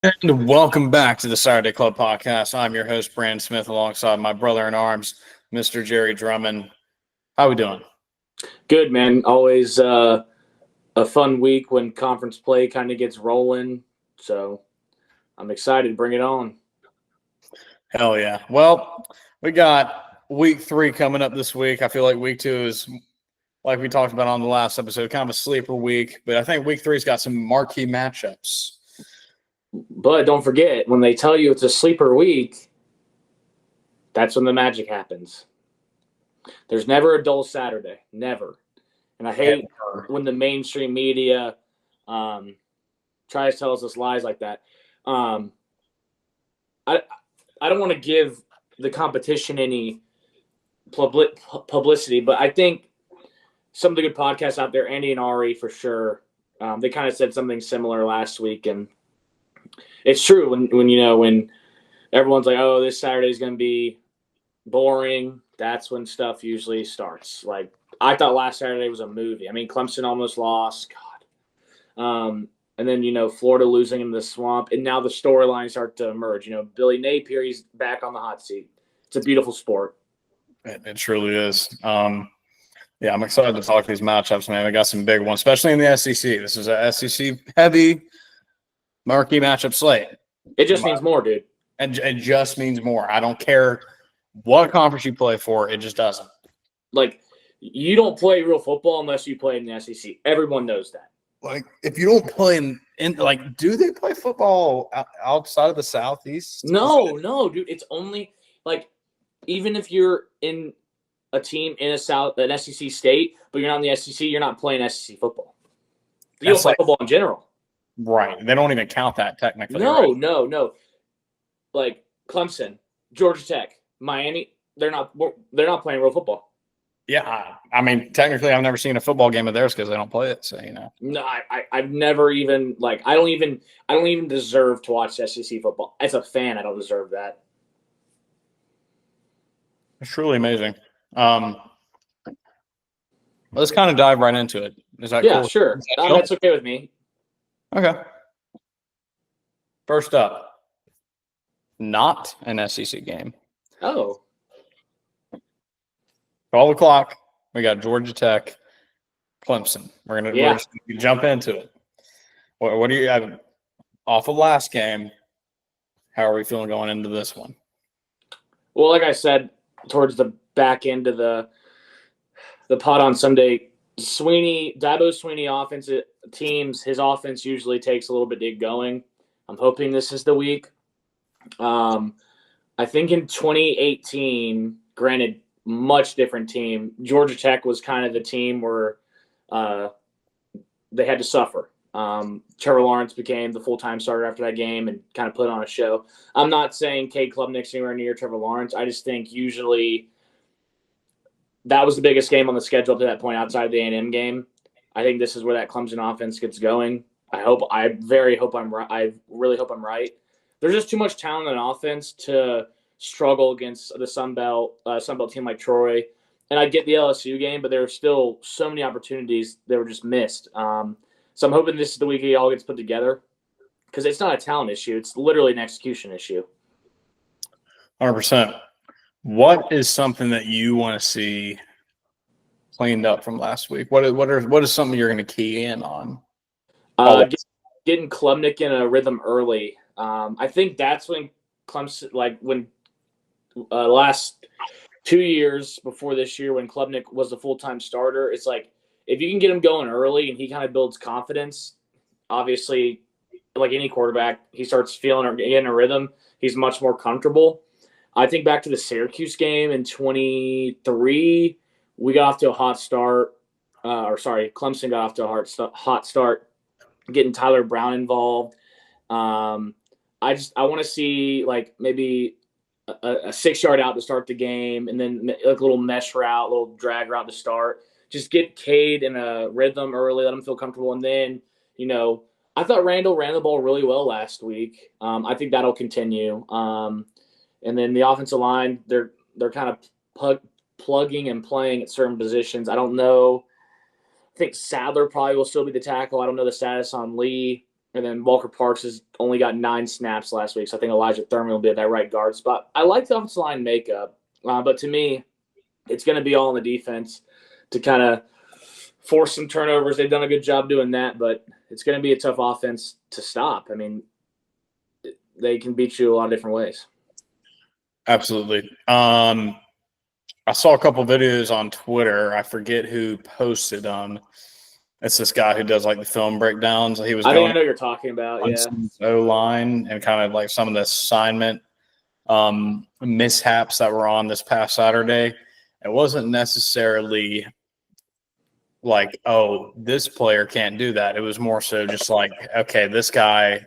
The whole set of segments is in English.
And welcome back to the Saturday Club Podcast. I'm your host, Brandon Smith, alongside my brother in arms, Mr. Jerry Drummond. How we doing? Good, man. Always a fun week when conference play kind of gets rolling. So I'm excited to bring it on. Hell yeah. Well, we got week 3 coming up this week. I feel like week 2 is, like we talked about on the last episode, kind of a sleeper week. But I think week 3's got some marquee matchups. But don't forget, when they tell you it's a sleeper week, that's when the magic happens. There's never a dull Saturday. Never. And I hate when the mainstream media tries to tell us lies like that. I don't want to give the competition any publicity, but I think some of the good podcasts out there, Andy and Ari for sure, they kind of said something similar last week, and it's true when everyone's like, oh, this Saturday is going to be boring. That's when stuff usually starts. Like, I thought last Saturday was a movie. I mean, Clemson almost lost. God. And then, Florida losing in the swamp. And now the storylines start to emerge. Billy Napier, he's back on the hot seat. It's a beautiful sport. It truly is. Yeah, I'm excited to talk these matchups, man. We got some big ones, especially in the SEC. This is a SEC-heavy marquee matchup slate. It just means more, dude. And it just means more. I don't care what conference you play for. It just doesn't. Like, you don't play real football unless you play in the SEC. Everyone knows that. Like, if you don't play do they play football outside of the Southeast? No, dude. It's only, even if you're in a team in an SEC state, but you're not in the SEC, you're not playing SEC football. You don't play football in general. Right. They don't even count that technically. No. Like Clemson, Georgia Tech, Miami, they're not playing real football. Yeah, I mean, technically, I've never seen a football game of theirs because they don't play it. So No, I've never even I don't even deserve to watch SEC football. As a fan, I don't deserve that. It's truly amazing. Let's kind of dive right into it. Is that yeah, cool? Sure. That's okay with me. Okay. First up, not an SEC game. Oh. 12 o'clock. We got Georgia Tech, Clemson. We're gonna jump into it. What do you have off of last game? How are we feeling going into this one? Well, like I said, towards the back end of the pod on Sunday, Dabo Sweeney offensive teams, his offense usually takes a little bit to get going. I'm hoping this is the week. I think in 2018, granted, much different team, Georgia Tech was kind of the team where they had to suffer. Trevor Lawrence became the full-time starter after that game and kind of put on a show. I'm not saying Cade Klubnik's anywhere near Trevor Lawrence. I just think usually that was the biggest game on the schedule up to that point outside of the A&M game. I think this is where that Clemson offense gets going. I really hope I'm right. There's just too much talent on offense to struggle against the Sun Belt team like Troy. And I get the LSU game, but there are still so many opportunities that were just missed. So I'm hoping this is the week it all gets put together because it's not a talent issue. It's literally an execution issue. 100%. What is something that you want to see cleaned up from last week? What is something you're going to key in on? Getting Klubnik in a rhythm early. I think that's when Clemson, last 2 years before this year when Klubnik was the full-time starter, it's like if you can get him going early and he kind of builds confidence, obviously, like any quarterback, he starts feeling or getting a rhythm. He's much more comfortable. I think back to the Syracuse game in 23, we got off to a hot start. Clemson got off to a hot start, getting Tyler Brown involved. I want to see maybe a 6-yard out to start the game, and then a little mesh route, a little drag route to start. Just get Cade in a rhythm early, let him feel comfortable, and then I thought Randall ran the ball really well last week. I think that'll continue. And then the offensive line, they're kind of plugging and playing at certain positions. I don't know. I think Sadler probably will still be the tackle. I don't know the status on Lee. And then Walker Parks has only got 9 snaps last week, so I think Elijah Thurman will be at that right guard spot. I like the offensive line makeup, but to me, it's going to be all in the defense to kind of force some turnovers. They've done a good job doing that, but it's going to be a tough offense to stop. I mean, they can beat you a lot of different ways. Absolutely. I saw a couple videos on Twitter. I forget who posted them. It's this guy who does like the film breakdowns. He was I going think I know what you're talking about. Yeah. O-line and kind of like some of the assignment mishaps that were on this past Saturday. It wasn't necessarily like, oh, this player can't do that. It was more so just like, okay, this guy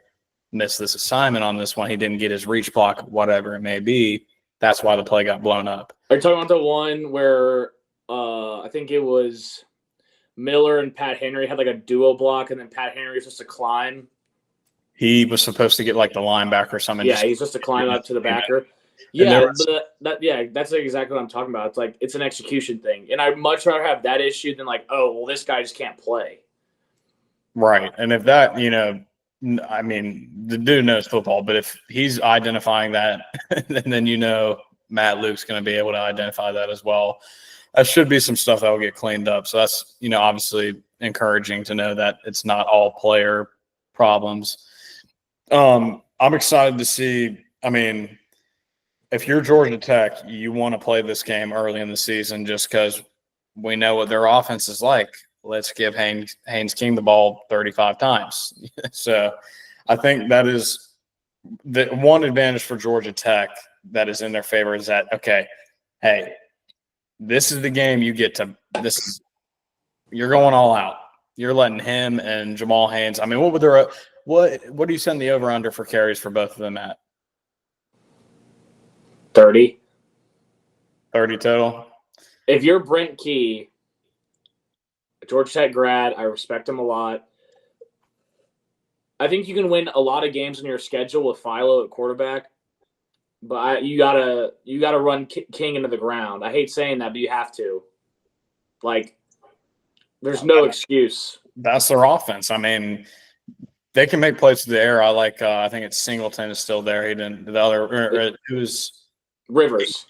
missed this assignment on this one. He didn't get his reach block, whatever it may be. That's why the play got blown up. Are you talking about the one where I think it was Miller and Pat Henry had like a duo block, and then Pat Henry was supposed to climb? He was supposed to get like the linebacker or something. Yeah, he's supposed to climb up to the backer. Yeah, but that's exactly what I'm talking about. It's like it's an execution thing, and I'd much rather have that issue than like, oh, well, this guy just can't play. Right, and if that, I mean, the dude knows football, but if he's identifying that, then Matt Luke's going to be able to identify that as well. That should be some stuff that will get cleaned up. So that's obviously encouraging to know that it's not all player problems. I'm excited to see. I mean, if you're Georgia Tech, you want to play this game early in the season just because we know what their offense is like. Let's give Haynes King the ball 35 times. So I think that is the one advantage for Georgia Tech that is in their favor is that, okay, hey, this is the game you get to – you're going all out. You're letting him and Jamal Haynes – I mean, what do you send the over-under for carries for both of them at? 30. 30 total? If you're Brent Key, Georgia Tech grad, I respect him a lot. I think you can win a lot of games on your schedule with Philo at quarterback, but you gotta run King into the ground. I hate saying that, but you have to. Like, there's no excuse. That's their offense. I mean, they can make plays through the air. I like. I think it's Singleton is still there. He didn't. The other who was Rivers.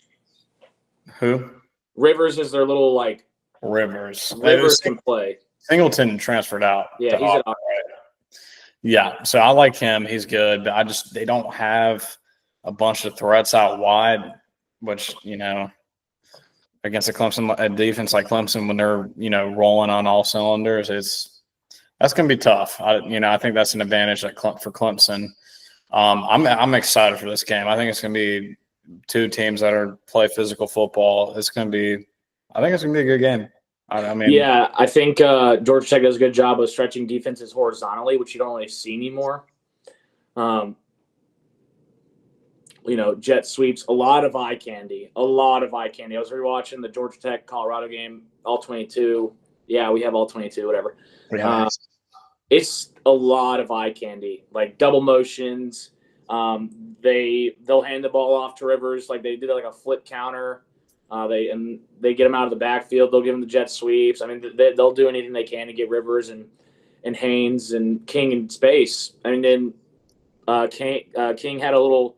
Who? Rivers is their little like. Rivers can play. Singleton transferred out. Yeah, he's an Yeah, so I like him. He's good, but they don't have a bunch of threats out wide, which against a defense like Clemson when they're rolling on all cylinders, that's going to be tough. I think that's an advantage for Clemson. I'm excited for this game. I think it's going to be two teams that play physical football. I think it's going to be a good game. I think Georgia Tech does a good job of stretching defenses horizontally, which you don't really see anymore. Jet sweeps, a lot of eye candy. I was rewatching the Georgia Tech Colorado game, all 22. Yeah, we have all 22, whatever. It's a lot of eye candy, like double motions. They'll hand the ball off to Rivers like they did like a flip counter. They get them out of the backfield. They'll give them the jet sweeps. I mean, they'll do anything they can to get Rivers and Haynes and King in space. I mean, then King had a little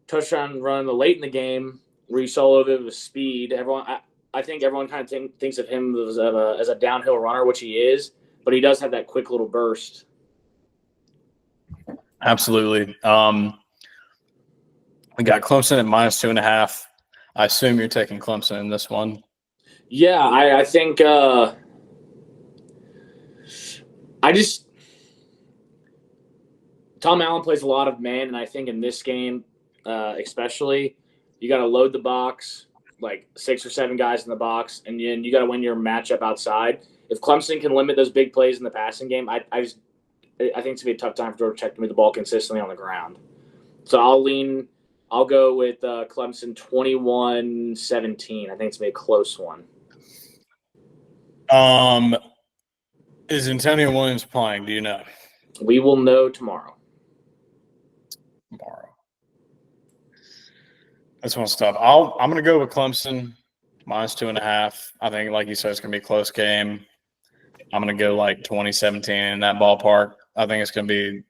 touchdown run late in the game where you saw a little bit of a speed. I think everyone kind of thinks of him as a downhill runner, which he is, but he does have that quick little burst. Absolutely. We got Clemson at -2.5. I assume you're taking Clemson in this one. Yeah, I think Tom Allen plays a lot of man, and I think in this game especially, you got to load the box, like 6 or 7 guys in the box, and then you got to win your matchup outside. If Clemson can limit those big plays in the passing game, I think it's going to be a tough time for Georgia Tech to move the ball consistently on the ground. So I'll go with Clemson 21-17. I think it's going to be a close one. Is Antonio Williams playing? Do you know? We will know tomorrow. That's one stuff. I'm going to go with Clemson -2.5. I think, like you said, it's going to be a close game. I'm going to go like 2017 in that ballpark. I think it's going to be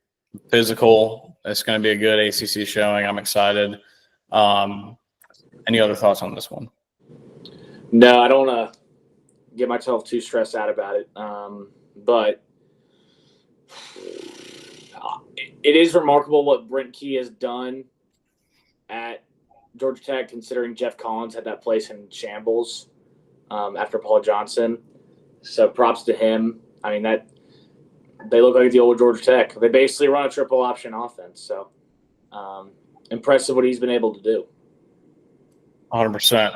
physical. It's going to be a good ACC showing. I'm excited. Any other thoughts on this one? No, I don't want to get myself too stressed out about it. But it is remarkable what Brent Key has done at Georgia Tech, considering Jeff Collins had that place in shambles after Paul Johnson. So props to him. I mean, that they look like the old Georgia Tech. They basically run a triple option offense. So impressive what he's been able to do. 100%.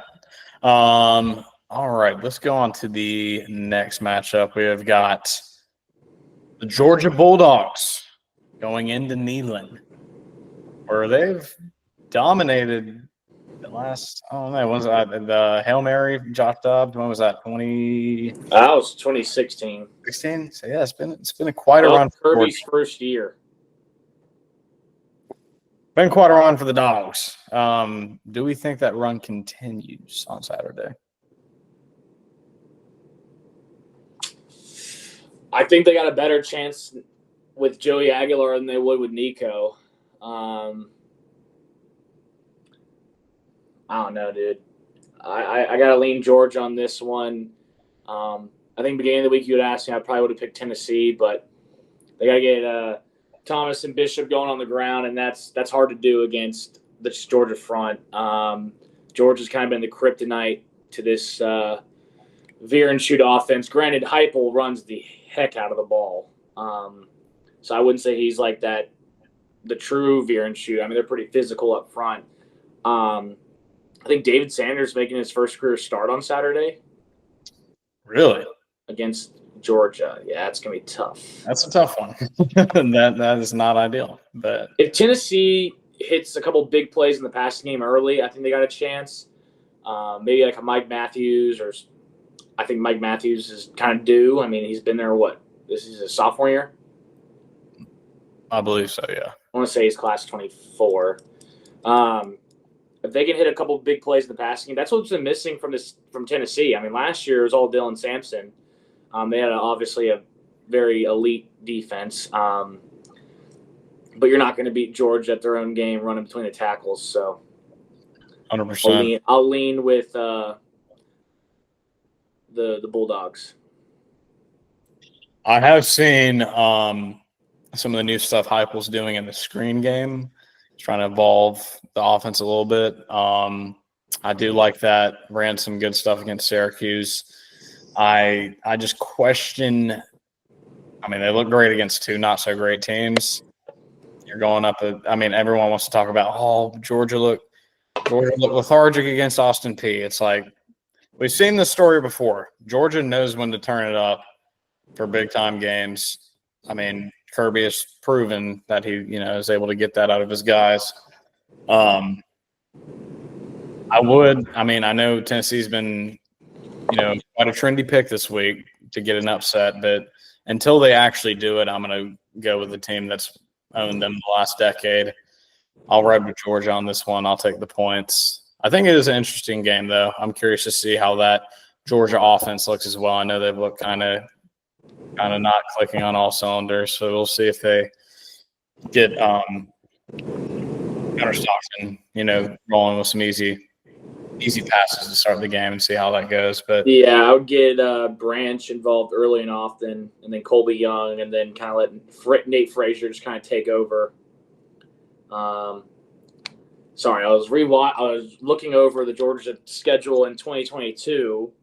All right, let's go on to the next matchup. We have got the Georgia Bulldogs going into Neyland, where they've dominated the last, I don't know, was that the Hail Mary, Josh Dobbs? When was that? 2016? That was 2016. So yeah, it's been quite a run. Kirby's first year. Been quite a run for the Dogs. Do we think that run continues on Saturday? I think they got a better chance with Joey Aguilar than they would with Nico. I don't know, dude. I got to lean Georgia on this one. I think beginning of the week you would ask me, I probably would have picked Tennessee, but they got to get Thomas and Bishop going on the ground, and that's hard to do against the Georgia front. Georgia's kind of been the kryptonite to this veer and shoot offense. Granted, Heupel runs the heck out of the ball, so I wouldn't say he's like that, the true veer and shoot. I mean, they're pretty physical up front. I think David Sanders making his first career start on Saturday. Really? Against Georgia. Yeah, it's going to be tough. That's a tough one. that is not ideal. But if Tennessee hits a couple big plays in the passing game early, I think they got a chance. Maybe like a Mike Matthews, or I think Mike Matthews is kind of due. I mean, he's been there, this is his sophomore year? I believe so, yeah. I want to say he's class 24. If they can hit a couple big plays in the passing game, that's what's been missing from Tennessee. I mean, last year it was all Dylan Sampson. They had obviously a very elite defense, but you're not going to beat Georgia at their own game running between the tackles. So, 100%. I'll lean with the Bulldogs. I have seen some of the new stuff Heupel's doing in the screen game. He's trying to evolve the offense a little bit. I do like that. Ran some good stuff against Syracuse. I just question. I mean, they look great against two not so great teams. You're going up. Everyone wants to talk about, Georgia looked lethargic against Austin Peay. It's like we've seen this story before. Georgia knows when to turn it up for big time games. I mean, Kirby has proven that he, is able to get that out of his guys. I know Tennessee's been, quite a trendy pick this week to get an upset, but until they actually do it, I'm going to go with the team that's owned them the last decade. I'll ride with Georgia on this one. I'll take the points. I think it is an interesting game, though. I'm curious to see how that Georgia offense looks as well. I know they've looked kind of not clicking on all cylinders, so we'll see if they get Gunnar Stockton, rolling with some easy passes to start the game and see how that goes. But yeah, I would get Branch involved early and often, and then Colby Young, and then kind of let Nate Frazier just kind of take over. Sorry, I was looking over the Georgia schedule in 2022.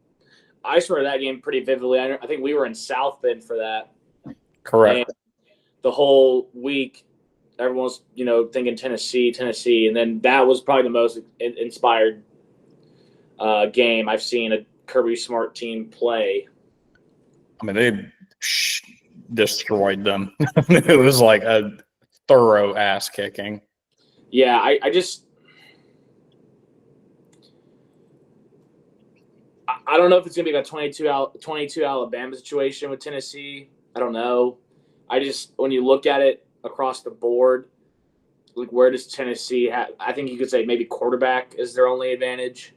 I just remember that game pretty vividly. I think we were in South Bend for that. Correct. And the whole week, everyone was, thinking Tennessee, and then that was probably the most inspired game I've seen a Kirby Smart team play. I mean, they destroyed them. It was like a thorough ass kicking. Yeah, I don't know if it's going to be like a 22 Alabama situation with Tennessee. I don't know. When you look at it across the board, like where does Tennessee have? I think you could say maybe quarterback is their only advantage.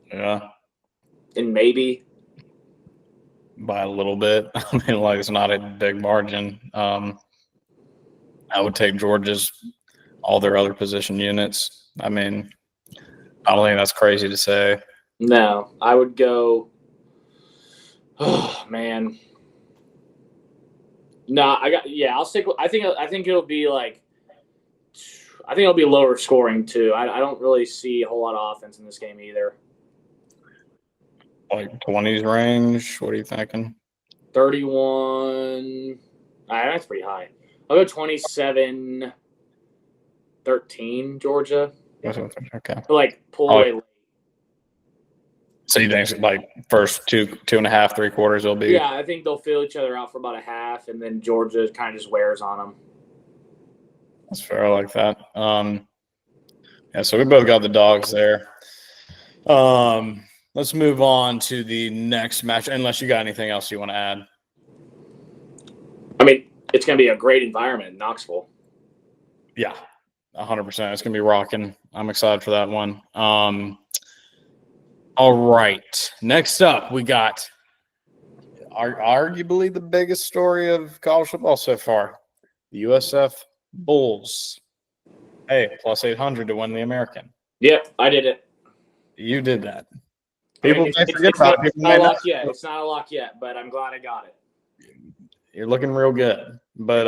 Yeah. And maybe. by a little bit. I mean, like it's not a big margin. I would take Georgia's all their other position units. I mean, I don't think that's crazy to say. No, I would go. Oh man, no, I'll stick. I think it'll be like. I think it'll be lower scoring too. I don't really see a whole lot of offense in this game either. Like 20s range. What are you thinking? 31. That's pretty high. I'll go 27-13 Georgia. Okay. Like pull away late. So you think like first two and a half, 3 quarters will be? Yeah, I think they'll feel each other out for about a half, and then Georgia kind of just wears on them. That's fair. I like that. Yeah, so we both got the dogs there. Let's move on to the next match, unless you got anything else you want to add. I mean, it's going to be a great environment in Knoxville. Yeah, 100%. It's going to be rocking. I'm excited for that one. All right. Next up, we got arguably the biggest story of college football so far, the USF Bulls. Hey, plus 800 to win the American. Yep, I did it. You did that. People may forget about it. It's not a lock yet. It's not a lock yet, but I'm glad I got it. You're looking real good. But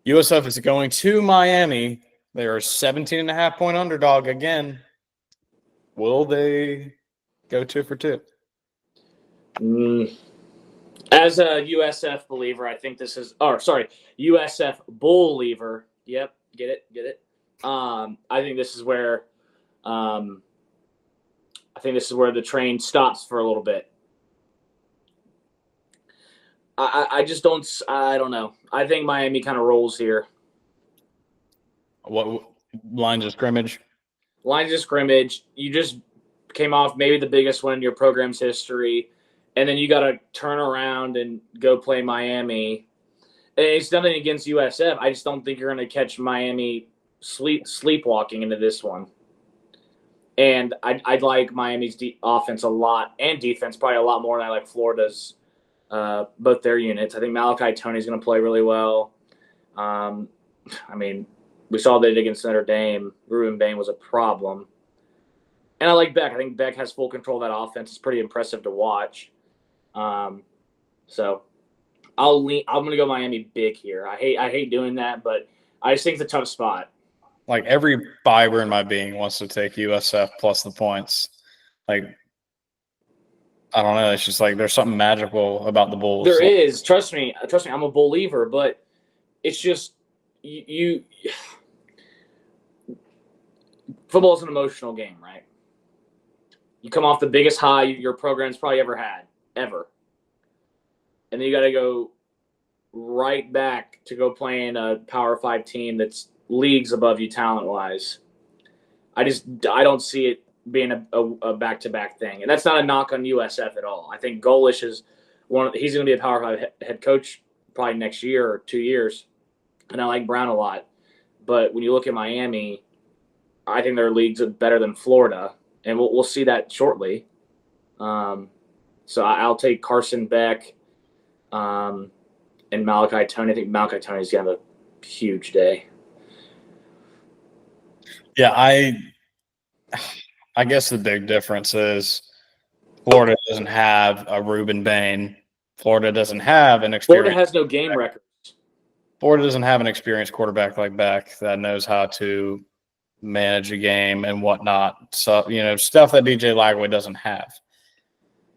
USF is going to Miami. They are a 17.5-point underdog again. Will they go 2 for 2? As a USF believer, I think this is – USF Bull believer. Yep, get it. I think this is where the train stops for a little bit. I just don't – I don't know. I think Miami kind of rolls here. What lines of scrimmage? Lines of scrimmage. You just came off maybe the biggest one in your program's history, and then you got to turn around and go play Miami. And it's nothing against USF. I just don't think you're going to catch Miami sleepwalking into this one. And I like Miami's offense a lot and defense probably a lot more than I like Florida's, both their units. I think Malachi Toney's going to play really well. I mean, we saw that against Notre Dame. Ruben Bain was a problem. And I like Beck. I think Beck has full control of that offense. It's pretty impressive to watch. So I'm going to go Miami big here. I hate doing that, but I just think it's a tough spot. Like every fiber in my being wants to take USF plus the points. Like, I don't know. It's just like there's something magical about the Bulls. There is. Trust me. I'm a believer, but it's just you football is an emotional game, right? You come off the biggest high your program's probably ever had, ever. And then you got to go right back to go playing a Power 5 team that's leagues above you talent-wise. I don't see it being a back-to-back thing. And that's not a knock on USF at all. I think Golish is he's going to be a Power 5 head coach probably next year or 2 years. And I like Brown a lot. But when you look at Miami, I think their league's better than Florida. And we'll see that shortly. So I'll take Carson Beck and Malachi Toney. I think Malachi Toney's going to have a huge day. Yeah, I guess the big difference is Florida doesn't have a Ruben Bain. Florida doesn't have an experience. Florida has no game records. Florida doesn't have an experienced quarterback like Beck that knows how to manage a game and whatnot. So, stuff that DJ Lagway doesn't have.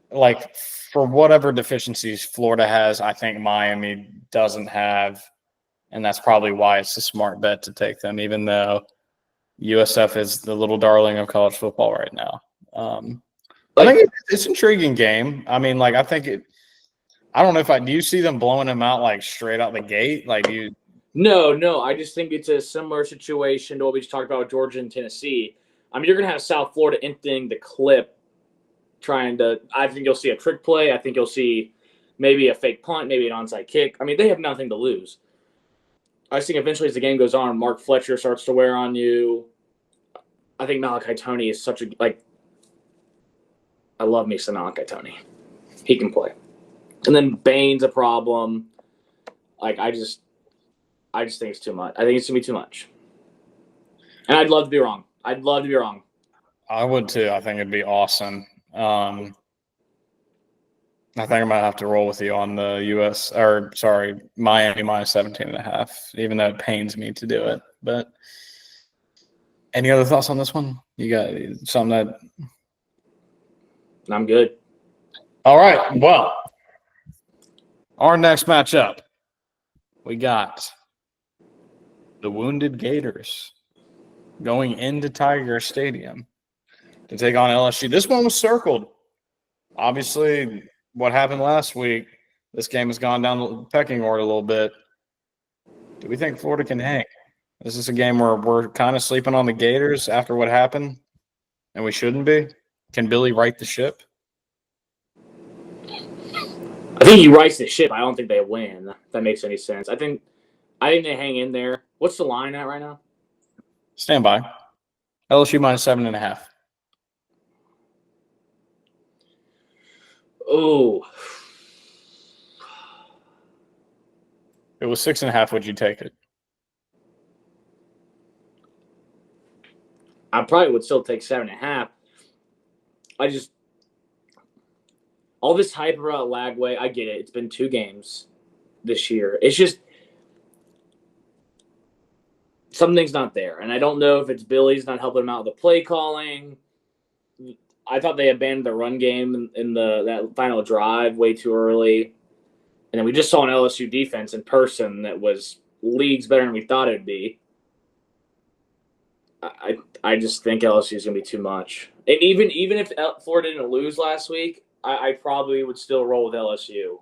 Like, for whatever deficiencies Florida has, I think Miami doesn't have. And that's probably why it's a smart bet to take them, even though USF is the little darling of college football right now. I think it's an intriguing game. I mean, like, I don't know do you see them blowing them out like straight out the gate? Like No. I just think it's a similar situation to what we just talked about with Georgia and Tennessee. I mean, you're going to have South Florida emptying the clip, I think you'll see a trick play. I think you'll see maybe a fake punt, maybe an onside kick. I mean, they have nothing to lose. I just think eventually as the game goes on, Mark Fletcher starts to wear on you. I think Malachi Toney is I love me some Malachi Toney. He can play. And then Bain's a problem. Like, I just think it's too much. I think it's going to be too much. And I'd love to be wrong. I would too. I think it'd be awesome. I think I might have to roll with you on the Miami minus 17.5, even though it pains me to do it. But any other thoughts on this one? You got something that? I'm good. All right. Well, our next matchup, we got the Wounded Gators going into Tiger Stadium to take on LSU. This one was circled. Obviously, what happened last week, this game has gone down the pecking order a little bit. Do we think Florida can hang? Is this a game where we're kind of sleeping on the Gators after what happened, and we shouldn't be? Can Billy right the ship? I think he rights the ship. I don't think they win. If that makes any sense. I think they hang in there. What's the line at right now? Stand by. LSU minus 7.5. Oh. If it was 6.5, would you take it? I probably would still take 7.5. All this hype about Lagway, I get it. It's been 2 games this year. It's just something's not there. And I don't know if it's Billy's not helping him out with the play calling. I thought they abandoned the run game in that final drive way too early. And then we just saw an LSU defense in person that was leagues better than we thought it would be. I just think LSU is going to be too much. And even if Florida didn't lose last week, I probably would still roll with LSU.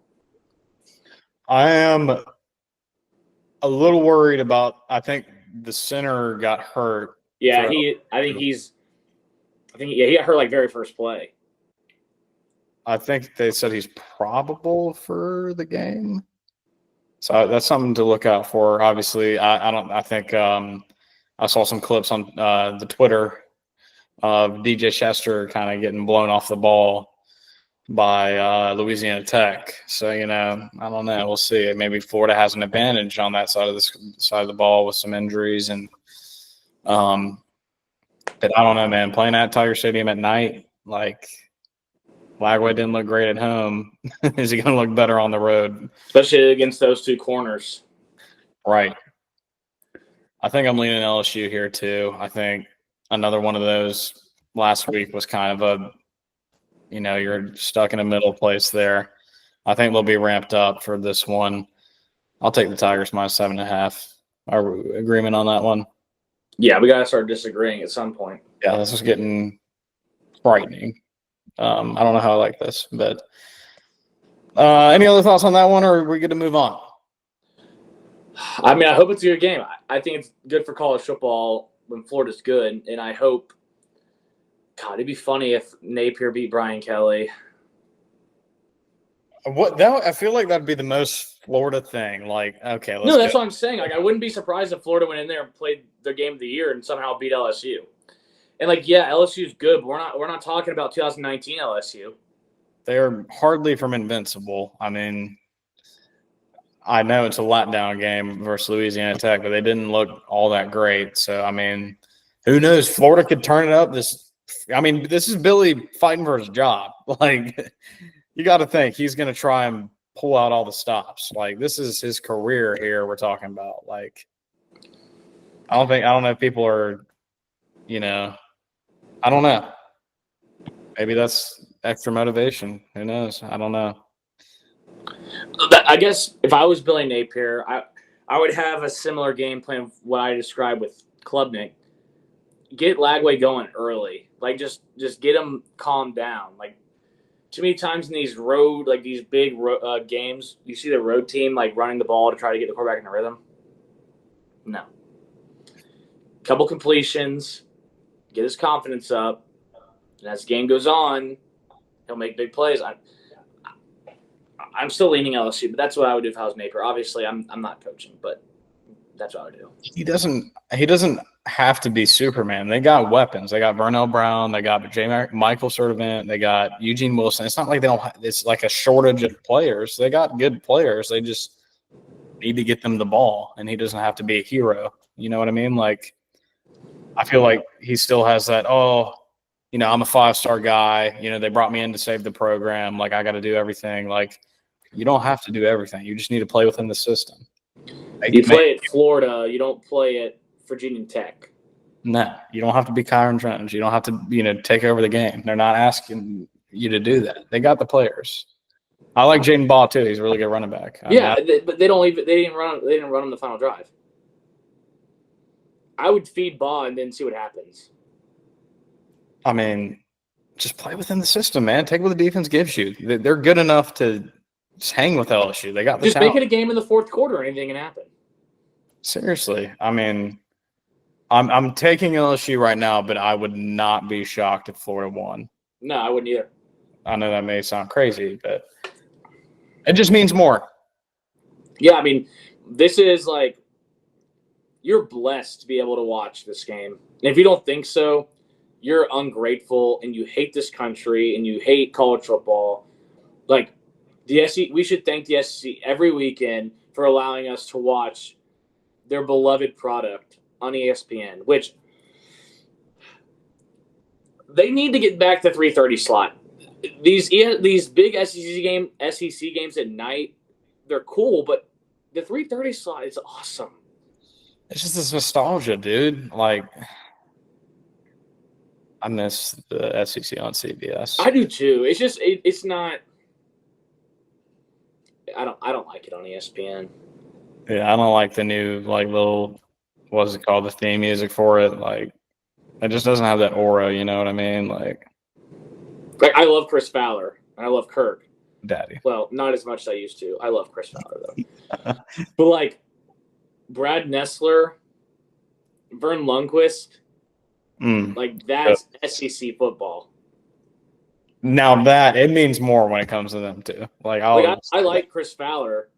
I am a little worried about. I think the center got hurt. Yeah, he got hurt like very first play. I think they said he's probable for the game, so that's something to look out for. Obviously, I think I saw some clips on the Twitter of DJ Chester kind of getting blown off the ball by Louisiana Tech. So, I don't know. We'll see. Maybe Florida has an advantage on that side of the ball with some injuries. And but I don't know, man. Playing at Tiger Stadium at night, like Lagway didn't look great at home. Is he going to look better on the road? Especially against those 2 corners. Right. I think I'm leaning LSU here too. I think another one of those last week was kind of you're stuck in a middle place there. I think they'll be ramped up for this one. I'll take the Tigers minus 7.5. Our agreement on that one? Yeah, we got to start disagreeing at some point. Yeah, this is getting frightening. I don't know how I like this, but any other thoughts on that one, or are we good to move on? I mean, I hope it's a good game. I think it's good for college football when Florida's good, and I hope – God, it'd be funny if Napier beat Brian Kelly. I feel like that'd be the most Florida thing. Like, okay, let's that's what I'm saying. Like, I wouldn't be surprised if Florida went in there and played their game of the year and somehow beat LSU. And LSU's good, but we're not talking about 2019 LSU. They're hardly from invincible. I mean, I know it's a letdown game versus Louisiana Tech, but they didn't look all that great. So, I mean, who knows? Florida could turn it up. This is Billy fighting for his job. Like, you got to think he's going to try and pull out all the stops. Like, this is his career here we're talking about. Like, I don't know if people are, I don't know. Maybe that's extra motivation. Who knows? I don't know. I guess if I was Billy Napier, I would have a similar game plan of what I described with Klubnik. Get Lagway going early. Like, just get him calmed down. Like, too many times in these these big games, you see the road team, like, running the ball to try to get the quarterback in a rhythm. No. Couple completions, get his confidence up, and as the game goes on, he'll make big plays. I'm still leaning LSU, but that's what I would do if I was Napier. Obviously, I'm not coaching, but that's what I would do. He doesn't have to be Superman. They got weapons. They got Vernell Brown. They got Michael Servant. They got Eugene Wilson. It's not like they don't. It's like a shortage of players. They got good players. They just need to get them the ball, and he doesn't have to be a hero. You know what I mean? Like, I feel like he still has that. Oh, you know, I'm a 5-star guy. You know, they brought me in to save the program. Like, I got to do everything. Like, you don't have to do everything. You just need to play within the system. You play at Florida. You don't play at Virginia Tech. No, you don't have to be Kyron Jones. You don't have to, you know, take over the game. They're not asking you to do that. They got the players. I like Jaden Ball too. He's a really good running back. But they don't even. They didn't run on the final drive. I would feed Ball and then see what happens. I mean, just play within the system, man. Take what the defense gives you. They're good enough to just hang with LSU. They got the just talent. make it a game in the fourth quarter. Anything can happen. Seriously, I mean, I'm taking LSU right now, but I would not be shocked if Florida won. No, I wouldn't either. I know that may sound crazy, but it just means more. Yeah, I mean, this is like you're blessed to be able to watch this game. And if you don't think so, you're ungrateful and you hate this country and you hate college football. Like the SEC, we should thank the SEC every weekend for allowing us to watch their beloved product on ESPN, which they need to get back to 3:30 slot. These big SEC games at night, they're cool, but the 3:30 slot is awesome. It's just this nostalgia, dude. Like, I miss the SEC on CBS. I do too. It's just it's not. I don't like it on ESPN. Yeah, I don't like the new little what's it called, the theme music for it. Like, it just doesn't have that aura. You know what I mean? Like I love Chris Fowler and I love Kirk. Daddy. Well, not as much as I used to. I love Chris Fowler though. But like Brad Nessler, Vern Lundquist, like that's SEC football. Now that it means more when it comes to them too. I like Chris Fowler,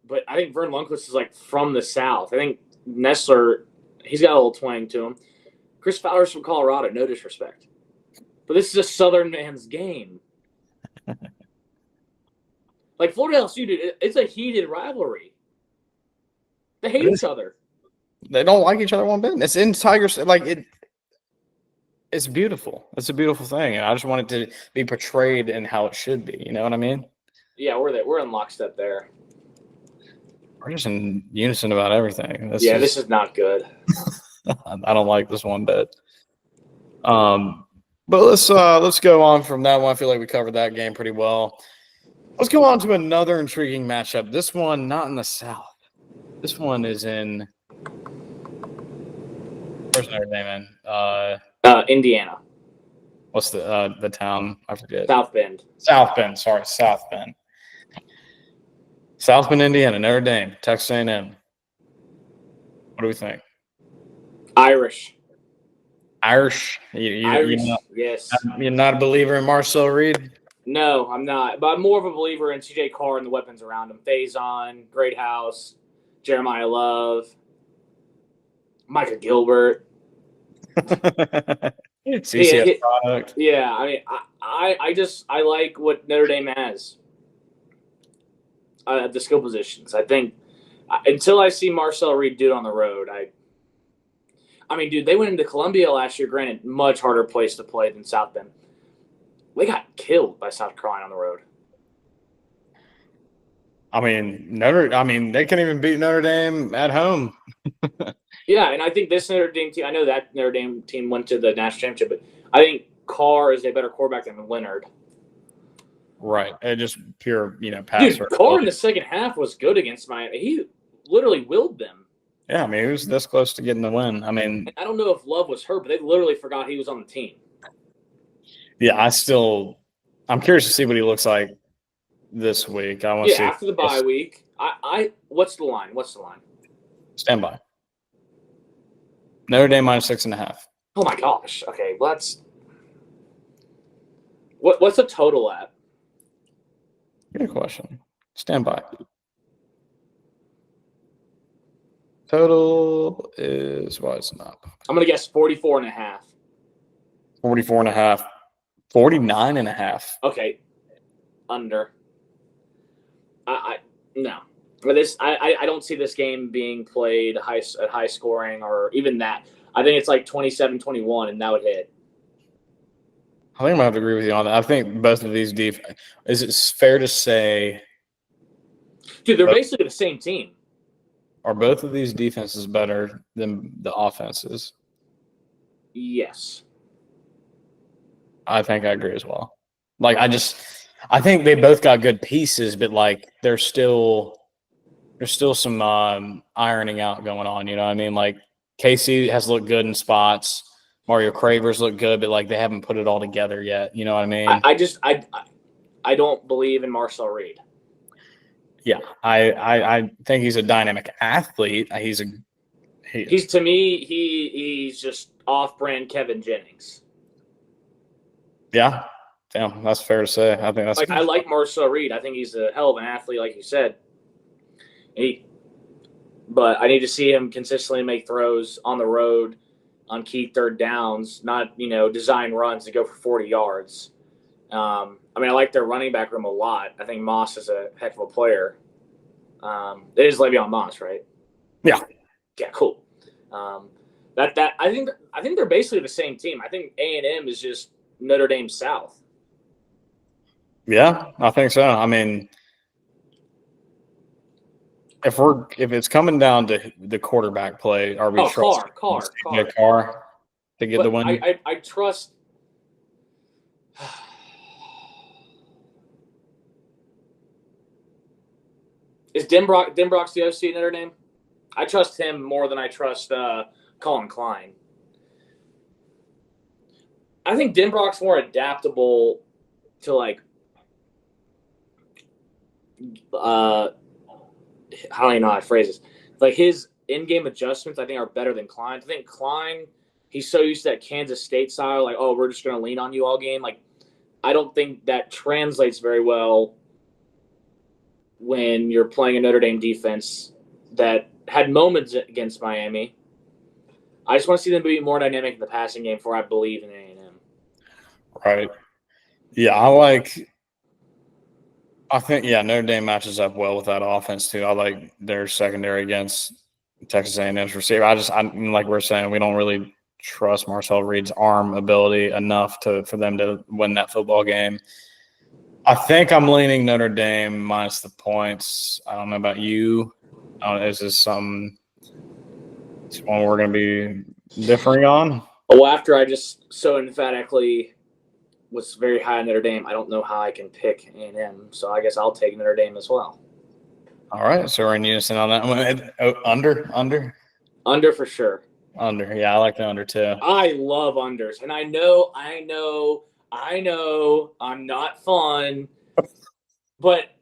but I think Vern Lundquist is like from the South. I think Nessler, he's got a little twang to him. Chris Fowler's from Colorado, no disrespect. But this is a Southern man's game. Like Florida LSU, dude, it's a heated rivalry. They hate each other. They don't like each other one bit. It's in Tigers. It's beautiful. It's a beautiful thing, and I just want it to be portrayed in how it should be. You know what I mean? Yeah, we're in lockstep there. We're just in unison about everything. This is not good. I don't like this one bit. But let's go on from that one. I feel like we covered that game pretty well. Let's go on to another intriguing matchup. This one not in the South. This one is in where's Notre Dame in? Indiana. What's the town? I forget. South Bend. South Bend. Sorry, South Bend. South Bend, Indiana. Notre Dame. Texas A&M. What do we think? Irish. Irish. Irish. Yes. You're not a believer in Marcel Reed? No, I'm not. But I'm more of a believer in CJ Carr and the weapons around him. Faison, Greathouse, Jeremiah Love, Micah Gilbert. CCS product. Yeah, I mean, I like what Notre Dame has. The skill positions. I think until I see Marcel Reed do it on the road, I mean, dude, they went into Columbia last year. Granted, much harder place to play than South Bend. They got killed by South Carolina on the road. I mean, they can't even beat Notre Dame at home. Yeah, and I think this Notre Dame team. I know that Notre Dame team went to the national championship, but I think Carr is a better quarterback than Leonard. Right, just pure, pass. Dude, Carr in the second half was good against Miami. He literally willed them. Yeah, I mean, he was this close to getting the win. I mean, I don't know if Love was hurt, but they literally forgot he was on the team. Yeah, I'm curious to see what he looks like this week. I want to see after the bye week. What's the line? Stand by. Notre Dame minus 6.5. Oh my gosh. Okay, what's the total at? Good question. Stand by. Total total is, why is it not? I'm going to guess 44.5. 44.5. 49.5. Okay. Under. No. But I don't see this game being played at high scoring or even that. I think it's like 27-21, and that would hit. I think I'm going to have to agree with you on that. I think both of these is it fair to say, dude, they're basically the same team. Are both of these defenses better than the offenses? Yes. I think I agree as well. Like, I think they both got good pieces, but like there's still some ironing out going on. You know what I mean? Like Casey has looked good in spots. Mario Cravers look good, but like they haven't put it all together yet. You know what I mean? I don't believe in Marcel Reed. Yeah, I think he's a dynamic athlete. He's to me he's just off-brand Kevin Jennings. Yeah, damn, that's fair to say. I think that's I like Marcel Reed. I think he's a hell of an athlete, like you said. But I need to see him consistently make throws on the road on key third downs, not design runs to go for 40 yards. I like their running back room a lot. I think Moss is a heck of a player. It is Le'Veon Moss, right? Yeah. Yeah, cool. I think they're basically the same team. I think A&M is just Notre Dame South. Yeah, I think so. I mean, if it's coming down to the quarterback play, are we trusting Carr to get the win? I trust. Is Denbrock's the OC at Notre Dame? I trust him more than I trust Colin Klein. I think Denbrock's more adaptable to I don't even know how to phrase this. Like his in-game adjustments, I think, are better than Klein. I think Klein, he's so used to that Kansas State style, like, oh, we're just going to lean on you all game. Like, I don't think that translates very well when you're playing a Notre Dame defense that had moments against Miami. I just want to see them be more dynamic in the passing game before I believe in A&M. Right. Yeah, I think Notre Dame matches up well with that offense too. I like their secondary against Texas A&M's receiver. I like we're saying, we don't really trust Marcel Reed's arm ability enough for them to win that football game. I think I'm leaning Notre Dame minus the points. I don't know about you. Is this one we're going to be differing on? Well, after I just so emphatically was very high on Notre Dame, I don't know how I can pick A&M, so I guess I'll take Notre Dame as well. All right, so we're in unison on that one. Under? Under for sure. Under, yeah, I like the under too. I love unders, and I know, I'm not fun, but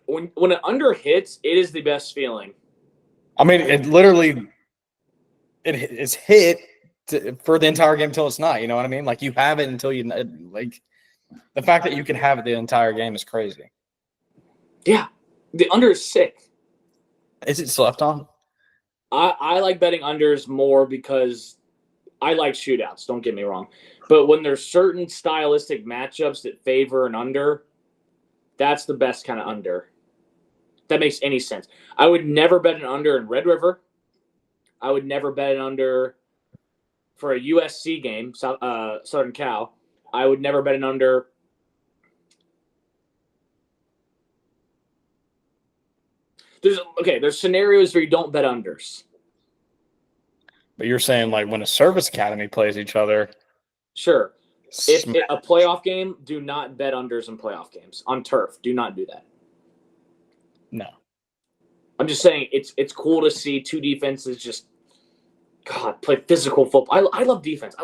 when an under hits, it is the best feeling. I mean, it literally it's hit for the entire game until it's not. You know what I mean? Like you have it until you like. The fact that you can have it the entire game is crazy. Yeah, the under is sick. Is it slept on? I like betting unders more because I like shootouts. Don't get me wrong, but when there's certain stylistic matchups that favor an under, that's the best kind of under. If that makes any sense. I would never bet an under in Red River. I would never bet an under for a USC game, Southern Cal. I would never bet an under. There's scenarios where you don't bet unders. But you're saying like when a service academy plays each other. Sure. If a playoff game, do not bet unders in playoff games. On turf, do not do that. No. I'm just saying it's cool to see two defenses just play physical football. I love defense.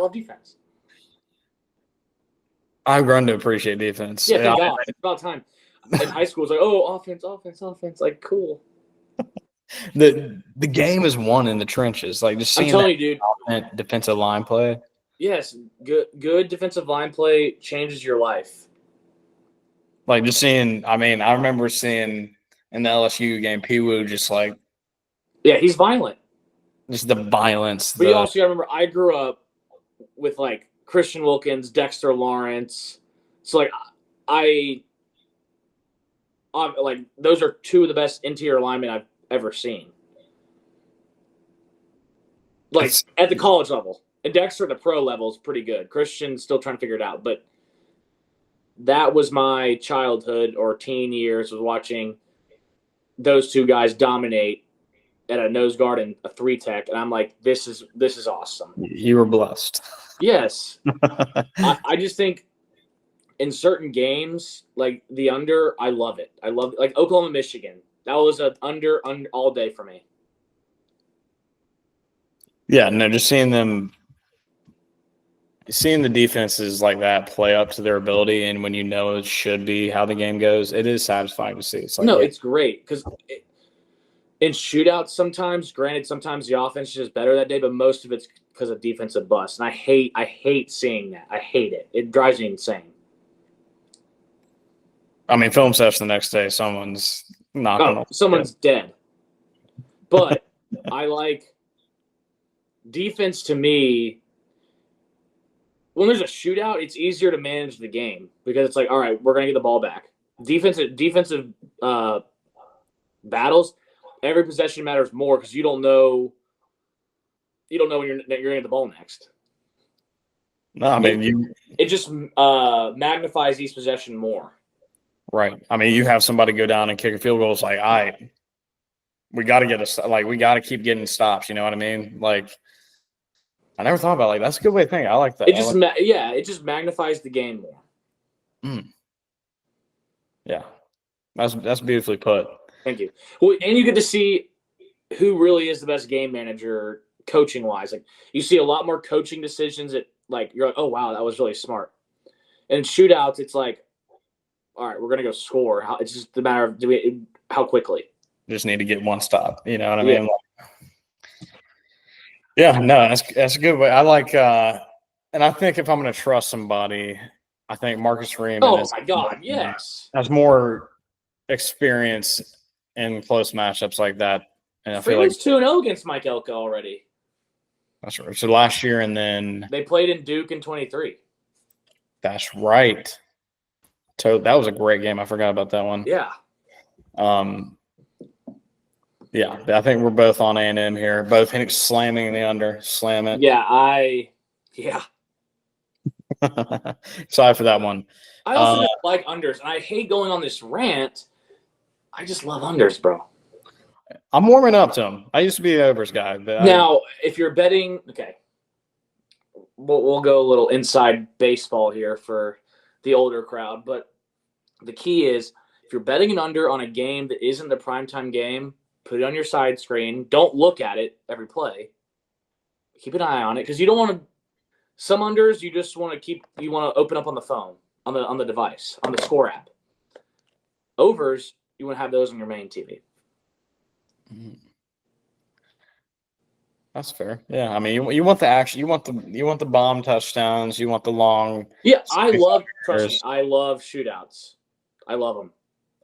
I've grown to appreciate defense. Yeah, thank God. It's about time. In high school, it's like, oh, offense. Like, cool. The game is won in the trenches. Like just seeing I'm telling you, dude. Defensive line play. Yes, good defensive line play changes your life. Like just seeing, I remember seeing in the LSU game, Pee-Woo just like. Yeah, he's violent. just the violence. But you also got to remember, I grew up with like Christian Wilkins, Dexter Lawrence. So like like those are two of the best interior linemen I've ever seen. Like at the college level. And Dexter at the pro level is pretty good. Christian's still trying to figure it out. But that was my childhood or teen years, was watching those two guys dominate at a nose guard and a 3-tech. And I'm like, this is awesome. You were blessed. Yes. I just think in certain games, like the under, I love it. I love it. Like Oklahoma, Michigan. That was an under all day for me. Yeah, no, just seeing the defenses like that play up to their ability, and when you know it should be how the game goes, it is satisfying to see. It's like, it's great because in shootouts sometimes, granted, sometimes the offense is just better that day, but most of it's because of defensive busts. And I hate seeing that. I hate it. It drives me insane. I mean, film session the next day, someone's knocking. Someone's dead. But I like defense. To me, when there's a shootout, it's easier to manage the game because it's like, all right, we're going to get the ball back. Defensive battles, every possession matters more because you don't know when you're going to get the ball next. No, I mean, it just magnifies each possession more. Right. I mean, you have somebody go down and kick a field goal. It's like, we got to we got to keep getting stops. You know what I mean? Like, I never thought about it. Like, that's a good way to think. I like that. It just magnifies the game more. Yeah, that's beautifully put. Thank you. Well, and you get to see who really is the best game manager coaching wise. Like, you see a lot more coaching decisions that like you're like, oh wow, that was really smart. And in shootouts, it's like, all right, we're gonna go score. It's just a matter of how quickly. Just need to get one stop. You know what I mean? Yeah, no, that's a good way. I like, and I think if I'm going to trust somebody, I think Marcus Freeman. Oh my God, yes, has more experience in close matchups like that. And I Freeman's feel like 2-0 against Mike Elko already. That's right. So last year, and then they played in Duke in 23. That's right. So that was a great game. I forgot about that one. Yeah. Yeah, I think we're both on A&M here. Both slamming the under. Slam it. Yeah, Sorry for that one. I also just like unders, and I hate going on this rant. I just love unders, bro. I'm warming up to them. I used to be an overs guy. But now, if you're betting, okay, we'll go a little inside baseball here for the older crowd. But the key is, if you're betting an under on a game that isn't the primetime game, put it on your side screen. Don't look at it every play. Keep an eye on it because you don't want to. Some unders you just want to you want to open up on the phone, on the device, on the score app. Overs, you want to have those on your main TV. That's fair. Yeah, I mean, you want the action, you want the bomb touchdowns, you want the long. Yeah, I love shootouts. I love them.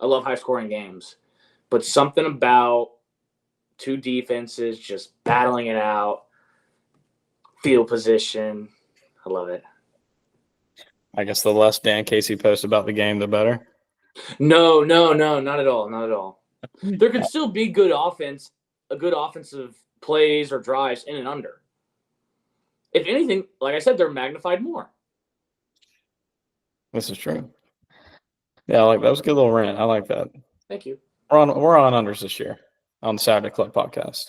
I love high scoring games, but something about two defenses just battling it out, field position. I love it. I guess the less Dan Casey posts about the game, the better. No, not at all. Not at all. There could still be good offensive plays or drives in and under. If anything, like I said, they're magnified more. This is true. Yeah, that was a good little rant. I like that. Thank you. We're on unders this year on the Saturday Club podcast.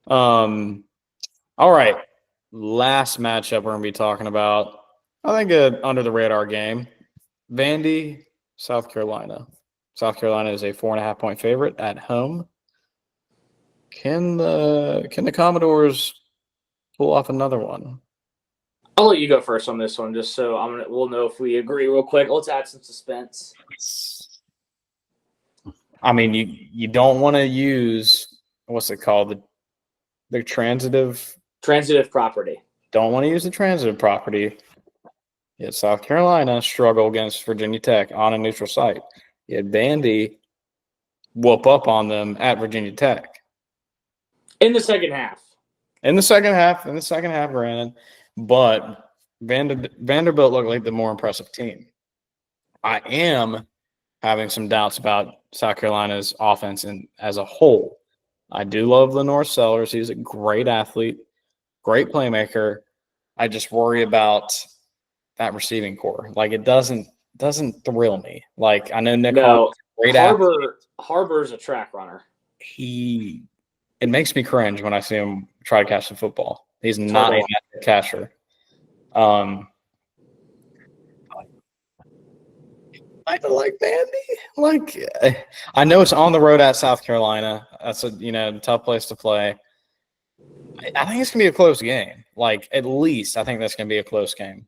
All right. Last matchup we're going to be talking about, I think an under the radar game. Vandy, South Carolina. South Carolina is a 4.5 point favorite at home. Can the Commodores pull off another one? I'll let you go first on this one, just so we'll know if we agree real quick. Let's add some suspense. I mean, you don't want to use what's it called, the transitive property. Don't want to use the transitive property. Yet South Carolina struggle against Virginia Tech on a neutral site. Yet Vandy whoop up on them at Virginia Tech. In the second half. In the second half, granted, but Vanderbilt looked like the more impressive team. I am having some doubts about South Carolina's offense and as a whole. I do love Lenore Sellers. He's a great athlete, great playmaker. I just worry about that receiving core. Like it doesn't thrill me. Like I know Nick No, great athlete. Harbor's a track runner. It makes me cringe when I see him try to catch the football. He's not a natural catcher. I like Vandy. Like I know it's on the road at South Carolina. That's a tough place to play. I think it's gonna be a close game. Like at least I think that's gonna be a close game.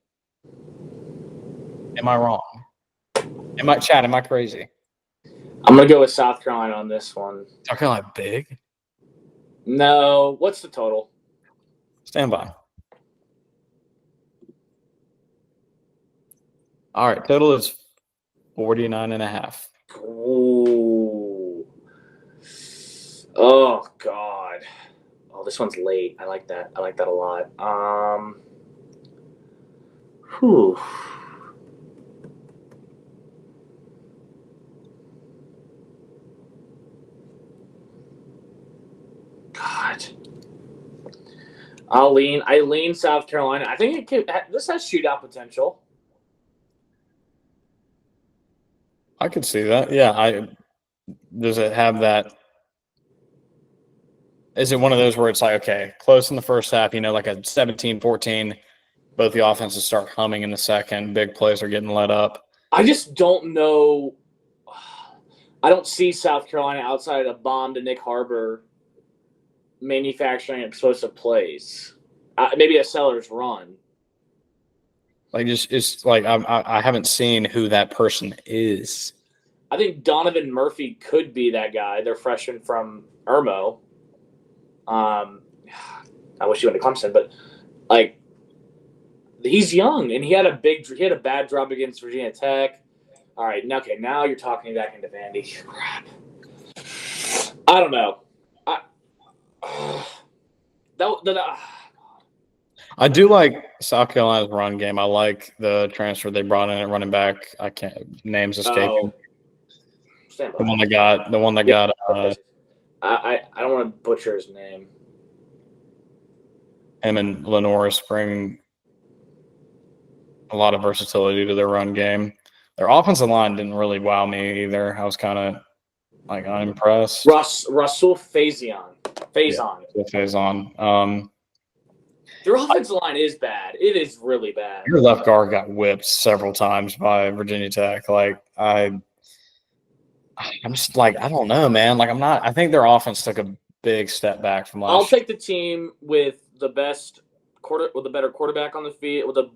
Am I wrong? Am I crazy? I'm gonna go with South Carolina on this one. South Carolina big? No. What's the total? Stand by. All right, total is 49.5. Ooh. Oh God. Oh, this one's late. I like that. I like that a lot. Whew. God. I lean South Carolina. I think this has shootout potential. I could see that. Yeah. Does it have that? Is it one of those where it's like, okay, close in the first half, like a 17-14, both the offenses start humming in the second, big plays are getting let up? I just don't know. I don't see South Carolina outside of a bomb to Nick Harbor manufacturing explosive plays. Maybe a Sellers run. Like it's like I haven't seen who that person is. I think Donovan Murphy could be that guy. They're freshman from Irmo. I wish he went to Clemson, but like he's young and he had a bad drop against Virginia Tech. All right, now you're talking back into Vandy. Crap. I don't know. I do like South Carolina's run game. I like the transfer they brought in at running back. I can't names escaping. The one that got. I don't want to butcher his name. Him and Lenoris bring a lot of versatility to their run game. Their offensive line didn't really wow me either. I was kind of like unimpressed. Russell Faison. Their offensive line is bad. It is really bad. Your left guard got whipped several times by Virginia Tech. Like I'm just like I don't know, man. Like I think their offense took a big step back from last year. I'll take the team with the better quarterback on the field, with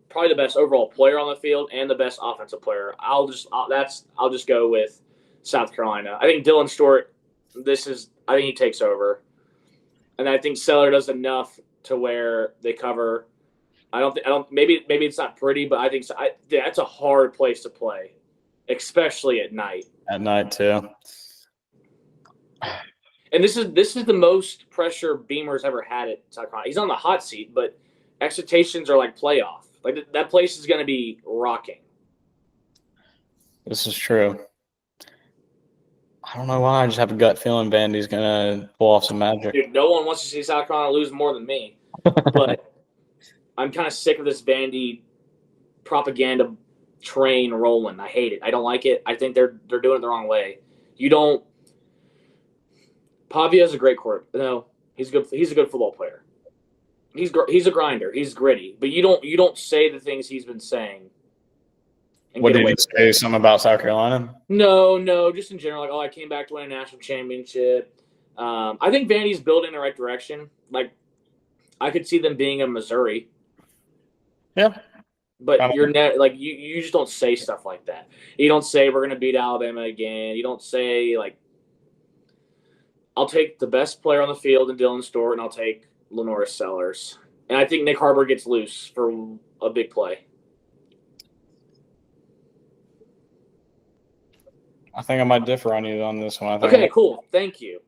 probably the best overall player on the field and the best offensive player. I'll just go with South Carolina. I think Dylan Stewart. I think he takes over, and I think Seller does enough to where they cover. Maybe it's not pretty, but I think so. That's a hard place to play, especially at night. At night too. And this is the most pressure Beamer's ever had at South Carolina. He's on the hot seat, but expectations are like playoff. Like that place is going to be rocking. This is true. I don't know why. I just have a gut feeling Vandy's going to pull off some magic. Dude, no one wants to see South Carolina lose more than me. But I'm kind of sick of this Vandy propaganda train rolling. I hate it. I don't like it. I think they're doing it the wrong way. Pavia's a great quarterback. No, he's good. He's a good football player. He's a grinder. He's gritty. But you don't say the things he's been saying. What did you say? Something about South Carolina? No, just in general. Like, I came back to win a national championship. I think Vandy's building in the right direction. Like, I could see them being a Missouri. Yeah. But you just don't say stuff like that. You don't say we're going to beat Alabama again. You don't say, like, I'll take the best player on the field in Dylan Stewart, and I'll take Lenoris Sellers. And I think Nick Harbor gets loose for a big play. I think I might differ on you on this one. Okay, cool. Thank you.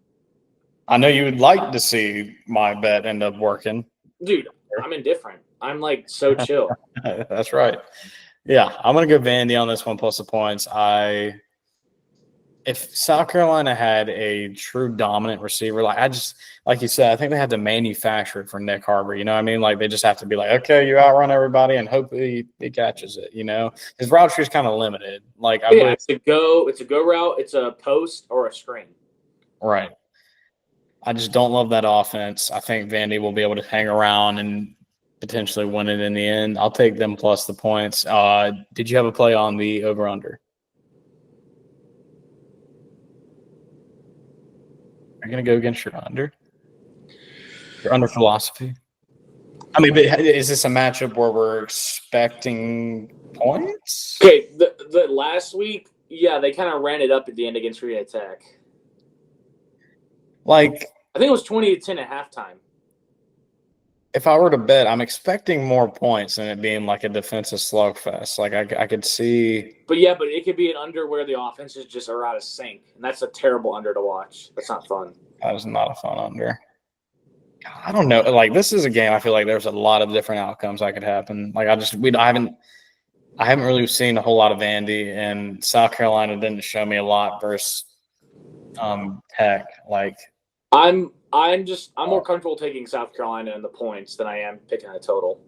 I know you would like to see my bet end up working. Dude, I'm indifferent. I'm like so chill. That's right. Yeah, I'm gonna go Vandy on this one plus the points. If South Carolina had a true dominant receiver, like you said, I think they had to manufacture it for Nick Harbor. You know what I mean? Like they just have to be like, okay, you outrun everybody and hopefully he catches it. You know, his route tree is kind of limited. Like it's a go route, it's a post or a screen. Right. I just don't love that offense. I think Vandy will be able to hang around and potentially win it in the end. I'll take them plus the points. Did you have a play on the over-under? Are you going to go against your under? Your under philosophy? I mean, but is this a matchup where we're expecting points? Okay, the last week, yeah, they kind of ran it up at the end against Virginia Tech. Like, I think it was 20-10 at halftime. If I were to bet, I'm expecting more points than it being like a defensive slugfest. Like I could see. But it could be an under where the offenses just are out of sync, and that's a terrible under to watch. That's not fun. That is not a fun under. I don't know. Like this is a game. I feel like there's a lot of different outcomes that could happen. Like I haven't really seen a whole lot of Vandy, and South Carolina didn't show me a lot versus Tech. Like I'm more comfortable taking South Carolina in the points than I am picking a total.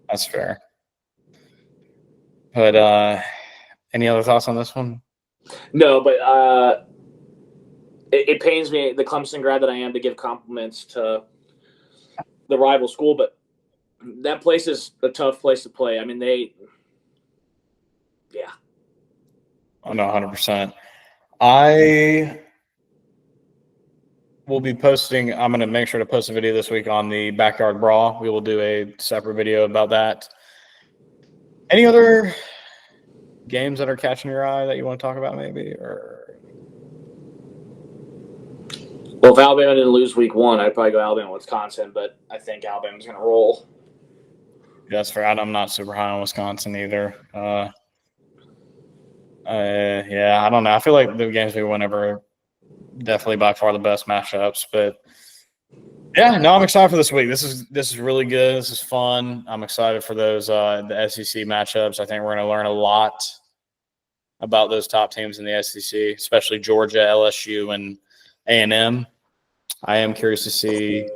That's fair. But any other thoughts on this one? No, but it pains me, the Clemson grad that I am, to give compliments to the rival school, but that place is a tough place to play. I mean, yeah. Oh, no, 100%. I will be posting. I'm going to make sure to post a video this week on the Backyard Brawl. We will do a separate video about that. Any other games that are catching your eye that you want to talk about, maybe? Well, if Alabama didn't lose week 1, I'd probably go Alabama, Wisconsin, but I think Alabama's going to roll. Yeah, that's fair. I'm not super high on Wisconsin either. Yeah, I don't know. I feel like the games we win are definitely by far the best matchups. But yeah, no, I'm excited for this week. This is really good. This is fun. I'm excited for those the SEC matchups. I think we're going to learn a lot about those top teams in the SEC, especially Georgia, LSU, and A&M. I am curious to see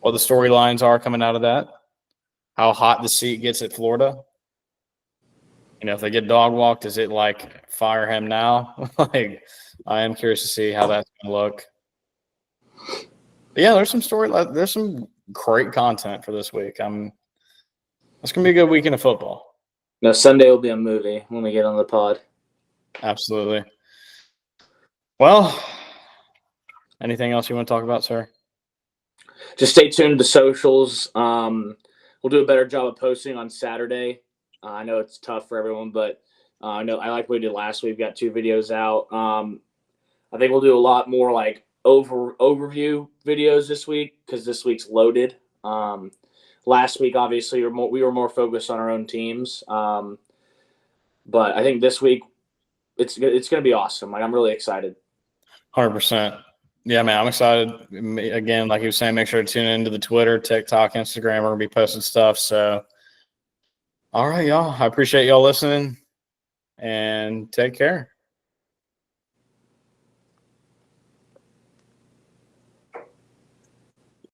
what the storylines are coming out of that. How hot the seat gets at Florida. You know, if they get dog walked, is it like fire him now? Like, I am curious to see how that's going to look. But yeah, there's some great content for this week. It's going to be a good weekend of football. No, Sunday will be a movie when we get on the pod. Absolutely. Well, anything else you want to talk about, sir? Just stay tuned to socials. We'll do a better job of posting on Saturday. I know it's tough for everyone, but I like what we did last week. We've got 2 videos out. I think we'll do a lot more like overview videos this week because this week's loaded. Last week, obviously, we were more focused on our own teams. But I think this week it's going to be awesome. Like, I'm really excited. 100%. Yeah, man, I'm excited. Again, like he was saying, make sure to tune into the Twitter, TikTok, Instagram. We're going to be posting stuff. So, all right, y'all. I appreciate y'all listening, and take care.